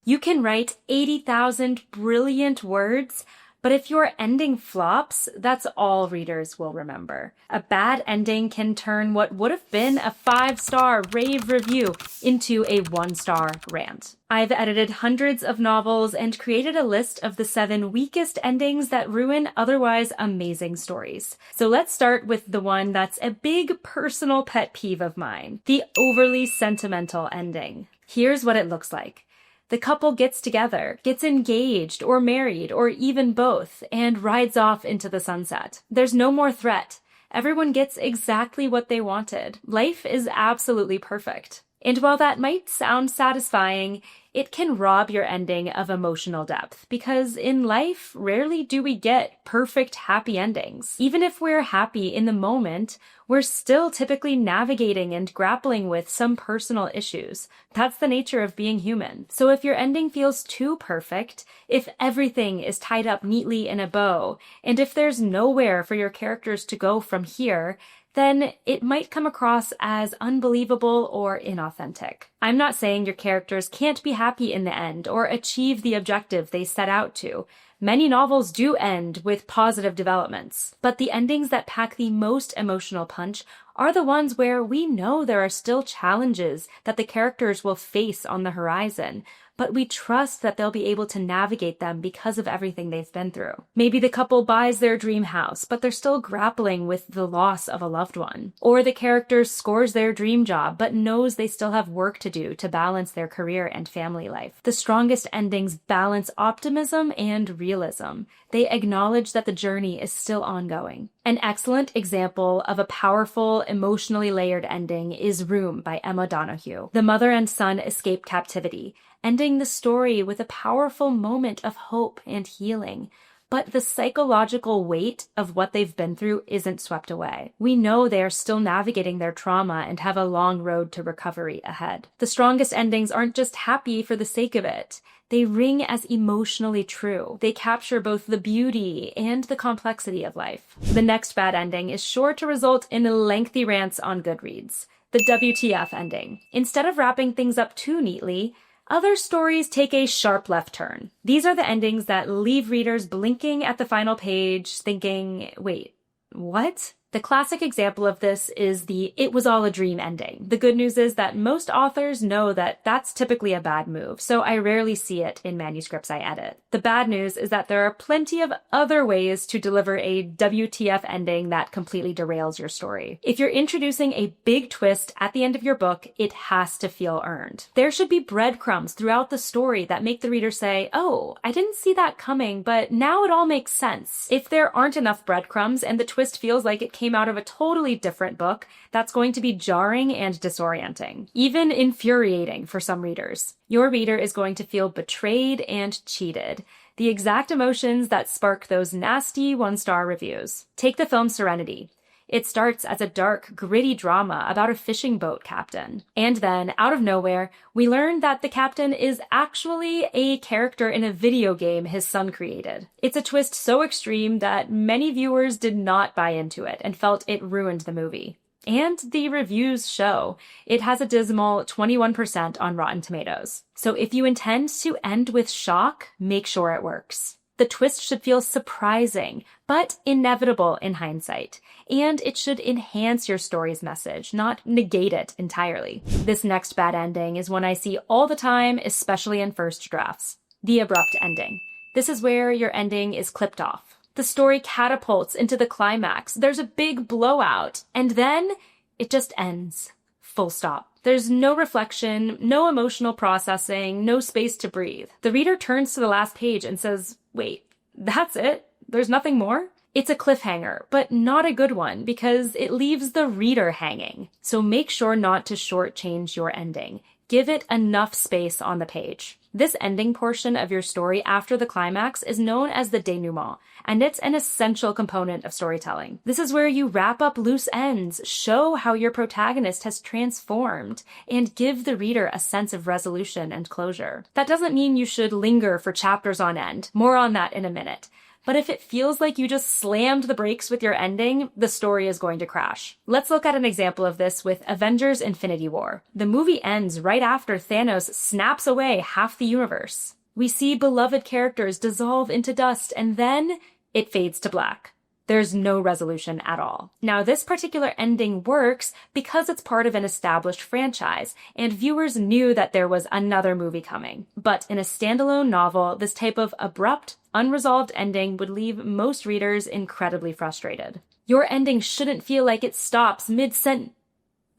You can write 80,000 brilliant words, but if your ending flops, that's all readers will remember. A bad ending can turn what would have been a 5-star rave review into a 1-star rant. I've edited hundreds of novels and created a list of the 7 weakest endings that ruin otherwise amazing stories. So let's start with the one that's a big personal pet peeve of mine, the overly sentimental ending. Here's what it looks like. The couple gets together, gets engaged or married or even both, and rides off into the sunset. There's no more threat. Everyone gets exactly what they wanted. Life is absolutely perfect. And while that might sound satisfying, it can rob your ending of emotional depth, because in life, rarely do we get perfect happy endings. Even if we're happy in the moment, we're still typically navigating and grappling with some personal issues. That's the nature of being human. So if your ending feels too perfect, if everything is tied up neatly in a bow, and if there's nowhere for your characters to go from here, then it might come across as unbelievable or inauthentic. I'm not saying your characters can't be happy in the end or achieve the objective they set out to. Many novels do end with positive developments, but the endings that pack the most emotional punch are the ones where we know there are still challenges that the characters will face on the horizon, but we trust that they'll be able to navigate them because of everything they've been through. Maybe the couple buys their dream house, but they're still grappling with the loss of a loved one. Or the character scores their dream job, but knows they still have work to do to balance their career and family life. The strongest endings balance optimism and realism. They acknowledge that the journey is still ongoing. An excellent example of a powerful, emotionally layered ending is Room by Emma Donoghue. The mother and son escape captivity, ending the story with a powerful moment of hope and healing. But the psychological weight of what they've been through isn't swept away. We know they are still navigating their trauma and have a long road to recovery ahead. The strongest endings aren't just happy for the sake of it. They ring as emotionally true. They capture both the beauty and the complexity of life. The next bad ending is sure to result in lengthy rants on Goodreads. The WTF ending. Instead of wrapping things up too neatly, other stories take a sharp left turn. These are the endings that leave readers blinking at the final page, thinking, wait, what? The classic example of this is the "it was all a dream" ending. The good news is that most authors know that that's typically a bad move, so I rarely see it in manuscripts I edit. The bad news is that there are plenty of other ways to deliver a WTF ending that completely derails your story. If you're introducing a big twist at the end of your book, it has to feel earned. There should be breadcrumbs throughout the story that make the reader say, oh, I didn't see that coming, but now it all makes sense. If there aren't enough breadcrumbs and the twist feels like it came out of a totally different book, that's going to be jarring and disorienting, even infuriating for some readers. Your reader is going to feel betrayed and cheated, the exact emotions that spark those nasty 1-star reviews. Take the film Serenity. It starts as a dark, gritty drama about a fishing boat captain. And then, out of nowhere, we learn that the captain is actually a character in a video game his son created. It's a twist so extreme that many viewers did not buy into it and felt it ruined the movie. And the reviews show. It has a dismal 21% on Rotten Tomatoes. So if you intend to end with shock, make sure it works. The twist should feel surprising, but inevitable in hindsight. And it should enhance your story's message, not negate it entirely. This next bad ending is one I see all the time, especially in first drafts. The abrupt ending. This is where your ending is clipped off. The story catapults into the climax. There's a big blowout, and then it just ends. Full stop. There's no reflection, no emotional processing, no space to breathe. The reader turns to the last page and says, wait, that's it? There's nothing more? It's a cliffhanger, but not a good one because it leaves the reader hanging. So make sure not to shortchange your ending. Give it enough space on the page. This ending portion of your story after the climax is known as the denouement, and it's an essential component of storytelling. This is where you wrap up loose ends, show how your protagonist has transformed, and give the reader a sense of resolution and closure. That doesn't mean you should linger for chapters on end. More on that in a minute. But if it feels like you just slammed the brakes with your ending, the story is going to crash. Let's look at an example of this with Avengers Infinity War. The movie ends right after Thanos snaps away half the universe. We see beloved characters dissolve into dust, and then it fades to black. There's no resolution at all. Now, this particular ending works because it's part of an established franchise, and viewers knew that there was another movie coming. But in a standalone novel, this type of abrupt, unresolved ending would leave most readers incredibly frustrated. Your ending shouldn't feel like it stops mid-sentence.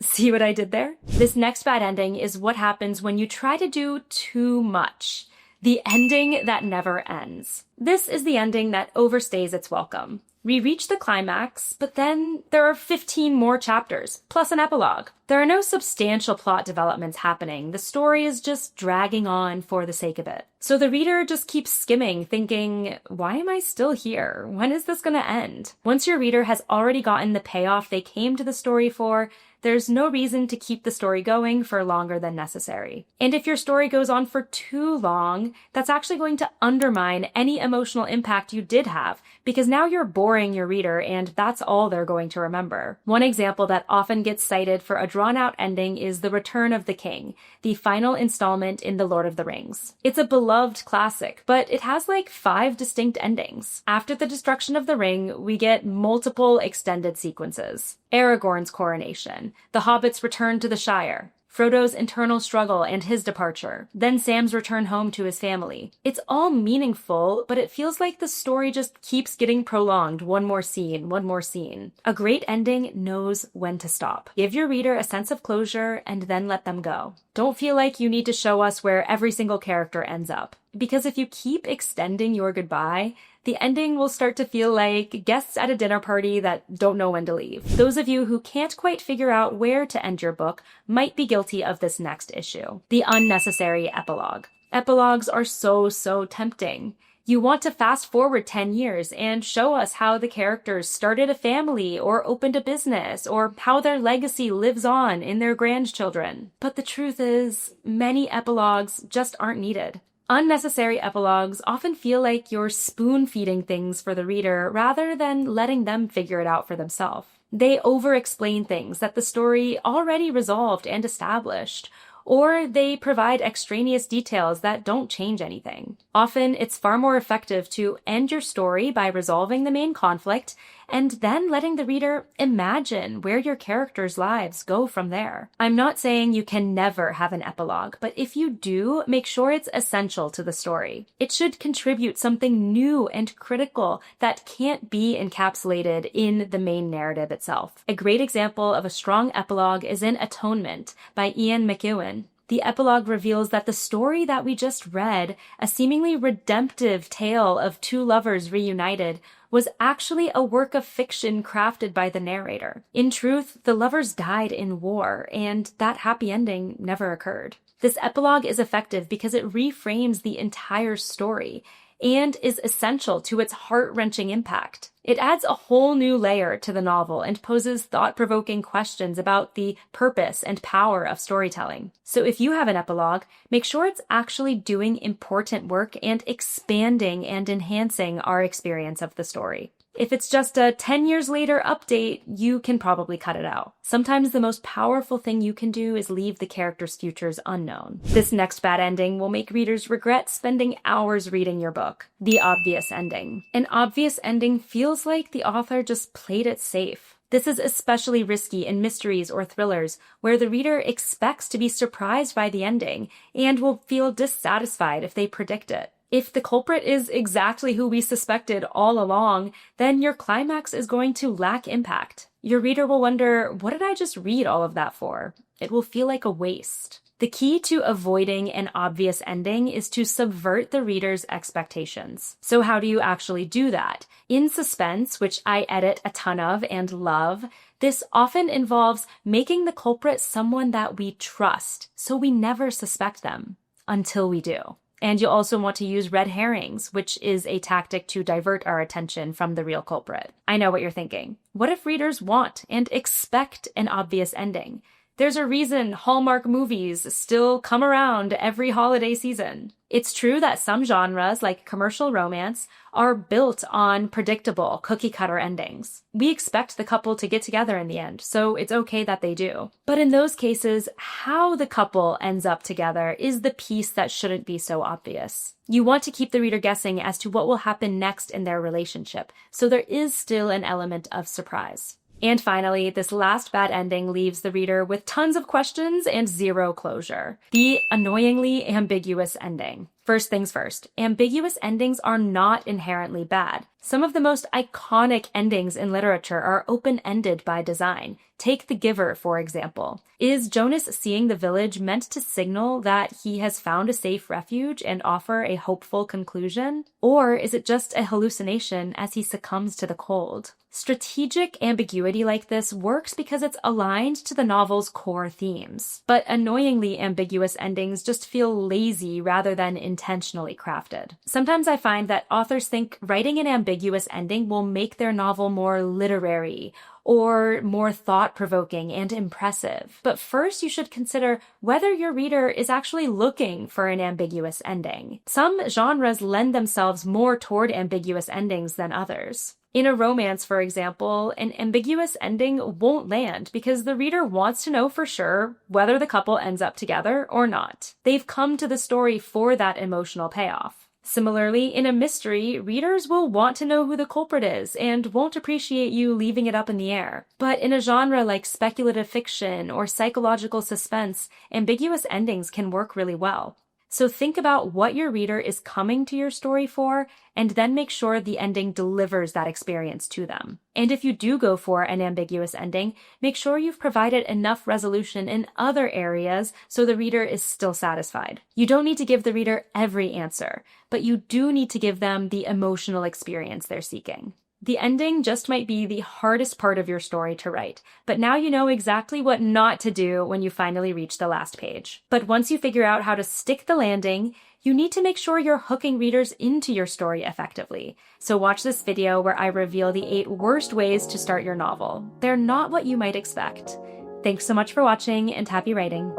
See what I did there? This next bad ending is what happens when you try to do too much. The ending that never ends. This is the ending that overstays its welcome. We reach the climax, but then there are 15 more chapters, plus an epilogue. There are no substantial plot developments happening. The story is just dragging on for the sake of it. So the reader just keeps skimming, thinking, why am I still here? When is this going to end? Once your reader has already gotten the payoff they came to the story for, there's no reason to keep the story going for longer than necessary. And if your story goes on for too long, that's actually going to undermine any emotional impact you did have, because now you're boring your reader and that's all they're going to remember. One example that often gets cited for a drawn-out ending is The Return of the King, the final installment in The Lord of the Rings. It's a beloved classic, but it has like 5 distinct endings. After the destruction of the ring, we get multiple extended sequences. Aragorn's coronation, the hobbits' return to the Shire, Frodo's internal struggle and his departure, then Sam's return home to his family. It's all meaningful, but it feels like the story just keeps getting prolonged. One more scene, one more scene. A great ending knows when to stop. Give your reader a sense of closure and then let them go. Don't feel like you need to show us where every single character ends up. Because if you keep extending your goodbye, the ending will start to feel like guests at a dinner party that don't know when to leave. Those of you who can't quite figure out where to end your book might be guilty of this next issue, the unnecessary epilogue. Epilogues are so tempting. You want to fast forward 10 years and show us how the characters started a family or opened a business or how their legacy lives on in their grandchildren. But the truth is, many epilogues just aren't needed. Unnecessary epilogues often feel like you're spoon-feeding things for the reader rather than letting them figure it out for themselves. They over-explain things that the story already resolved and established, or they provide extraneous details that don't change anything. Often, it's far more effective to end your story by resolving the main conflict and then letting the reader imagine where your characters' lives go from there. I'm not saying you can never have an epilogue, but if you do, make sure it's essential to the story. It should contribute something new and critical that can't be encapsulated in the main narrative itself. A great example of a strong epilogue is in Atonement by Ian McEwan. The epilogue reveals that the story that we just read, a seemingly redemptive tale of 2 lovers reunited, was actually a work of fiction crafted by the narrator. In truth, the lovers died in war, and that happy ending never occurred. This epilogue is effective because it reframes the entire story and is essential to its heart-wrenching impact. It adds a whole new layer to the novel and poses thought-provoking questions about the purpose and power of storytelling. So if you have an epilogue, make sure it's actually doing important work and expanding and enhancing our experience of the story. If it's just a 10 years later update, you can probably cut it out. Sometimes the most powerful thing you can do is leave the characters' futures unknown. This next bad ending will make readers regret spending hours reading your book. The obvious ending. An obvious ending feels like the author just played it safe. This is especially risky in mysteries or thrillers, where the reader expects to be surprised by the ending and will feel dissatisfied if they predict it. If the culprit is exactly who we suspected all along, then your climax is going to lack impact. Your reader will wonder, what did I just read all of that for? It will feel like a waste. The key to avoiding an obvious ending is to subvert the reader's expectations. So how do you actually do that? In suspense, which I edit a ton of and love, this often involves making the culprit someone that we trust, so we never suspect them, until we do. And you'll also want to use red herrings, which is a tactic to divert our attention from the real culprit. I know what you're thinking. What if readers want and expect an obvious ending? There's a reason Hallmark movies still come around every holiday season. It's true that some genres, like commercial romance, are built on predictable, cookie-cutter endings. We expect the couple to get together in the end, so it's okay that they do. But in those cases, how the couple ends up together is the piece that shouldn't be so obvious. You want to keep the reader guessing as to what will happen next in their relationship, so there is still an element of surprise. And finally, this last bad ending leaves the reader with tons of questions and zero closure. The annoyingly ambiguous ending. First things first, ambiguous endings are not inherently bad. Some of the most iconic endings in literature are open-ended by design. Take The Giver, for example. Is Jonas seeing the village meant to signal that he has found a safe refuge and offer a hopeful conclusion? Or is it just a hallucination as he succumbs to the cold? Strategic ambiguity like this works because it's aligned to the novel's core themes. But annoyingly ambiguous endings just feel lazy rather than intentionally crafted. Sometimes I find that authors think writing an ambiguous ending will make their novel more literary or more thought-provoking and impressive. But first, you should consider whether your reader is actually looking for an ambiguous ending. Some genres lend themselves more toward ambiguous endings than others. In a romance, for example, an ambiguous ending won't land because the reader wants to know for sure whether the couple ends up together or not. They've come to the story for that emotional payoff. Similarly, in a mystery, readers will want to know who the culprit is and won't appreciate you leaving it up in the air. But in a genre like speculative fiction or psychological suspense, ambiguous endings can work really well. So think about what your reader is coming to your story for, and then make sure the ending delivers that experience to them. And if you do go for an ambiguous ending, make sure you've provided enough resolution in other areas so the reader is still satisfied. You don't need to give the reader every answer, but you do need to give them the emotional experience they're seeking. The ending just might be the hardest part of your story to write, but now you know exactly what not to do when you finally reach the last page. But once you figure out how to stick the landing, you need to make sure you're hooking readers into your story effectively. So watch this video where I reveal the 8 worst ways to start your novel. They're not what you might expect. Thanks so much for watching and happy writing.